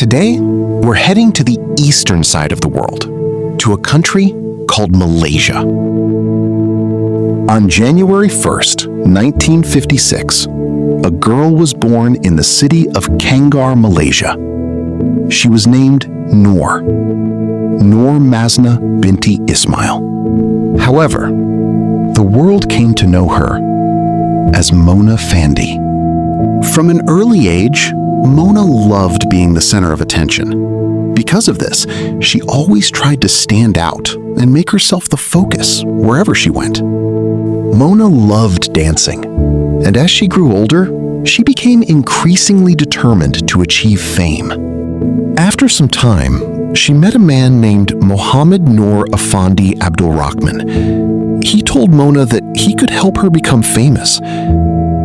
Today, we're heading to the eastern side of the world, to a country called Malaysia. On January 1st, 1956, a girl was born in the city of Kangar, Malaysia. She was named Noor Masna binti Ismail. However, the world came to know her as Mona Fandey. From an early age, Mona loved being the center of attention. Because of this, she always tried to stand out and make herself the focus wherever she went. Mona loved dancing, and as she grew older, she became increasingly determined to achieve fame. After some time, she met a man named Mohammed Noor Afandi Abdul Rahman. He told Mona that he could help her become famous.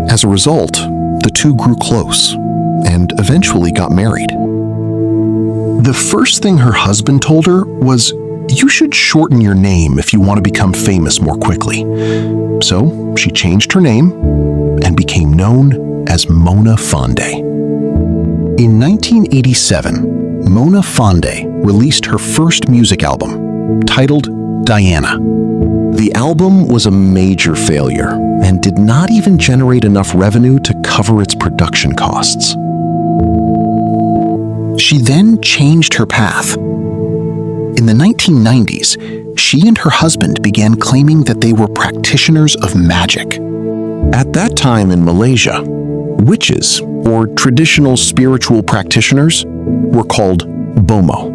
As a result, the two grew close and eventually got married. The first thing her husband told her was, "You should shorten your name if you want to become famous more quickly." So she changed her name and became known as Mona Fandey. In 1987, Mona Fandey released her first music album, titled Diana. The album was a major failure and did not even generate enough revenue to cover its production costs. She then changed her path. In the 1990s, she and her husband began claiming that they were practitioners of magic. At that time in Malaysia, witches, or traditional spiritual practitioners, were called bomo.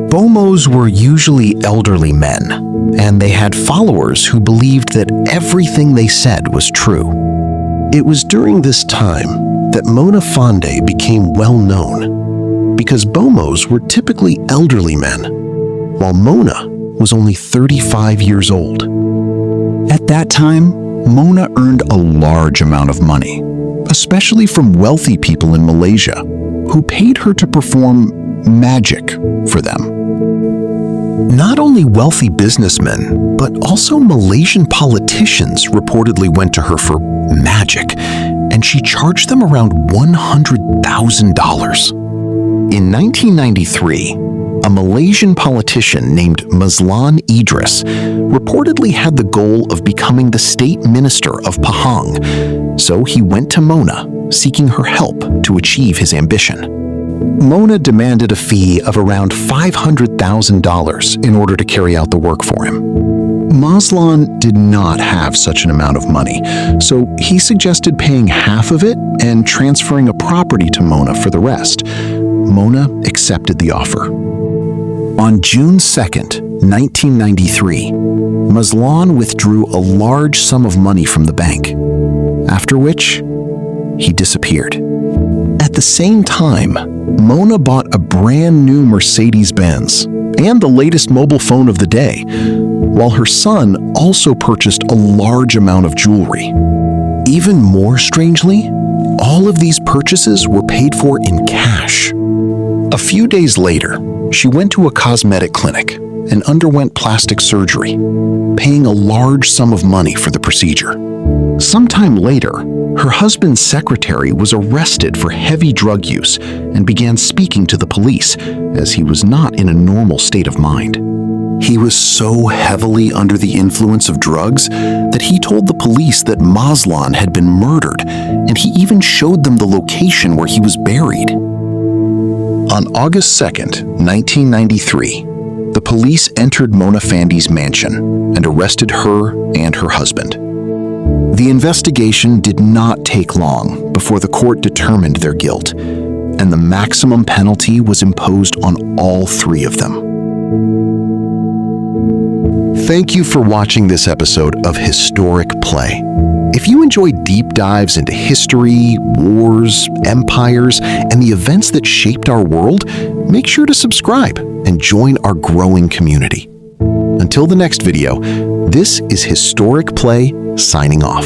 Bomos were usually elderly men, and they had followers who believed that everything they said was true. It was during this time that Mona Fandey became well known, because bomos were typically elderly men, while Mona was only 35 years old. At that time, Mona earned a large amount of money, especially from wealthy people in Malaysia, who paid her to perform magic for them. Not only wealthy businessmen, but also Malaysian politicians reportedly went to her for magic, and she charged them around $100,000. In 1993, a Malaysian politician named Mazlan Idris reportedly had the goal of becoming the state minister of Pahang, so he went to Mona, seeking her help to achieve his ambition. Mona demanded a fee of around $500,000 in order to carry out the work for him. Mazlan did not have such an amount of money, so he suggested paying half of it and transferring a property to Mona for the rest. Mona accepted the offer. On June 2nd, 1993, Mazlan withdrew a large sum of money from the bank, after which he disappeared. At the same time, Mona bought a brand new Mercedes-Benz and the latest mobile phone of the day, while her son also purchased a large amount of jewelry. Even more strangely, all of these purchases were paid for in cash. A few days later, she went to a cosmetic clinic and underwent plastic surgery, paying a large sum of money for the procedure. Sometime later, her husband's secretary was arrested for heavy drug use and began speaking to the police, as he was not in a normal state of mind. He was so heavily under the influence of drugs that he told the police that Mazlan had been murdered, and he even showed them the location where he was buried. On August 2nd, 1993, the police entered Mona Fandey's mansion and arrested her and her husband. The investigation did not take long before the court determined their guilt, and the maximum penalty was imposed on all three of them. Thank you for watching this episode of Historic Play. If you enjoy deep dives into history, wars, empires, and the events that shaped our world, make sure to subscribe and join our growing community. Until the next video, this is Historic Play signing off.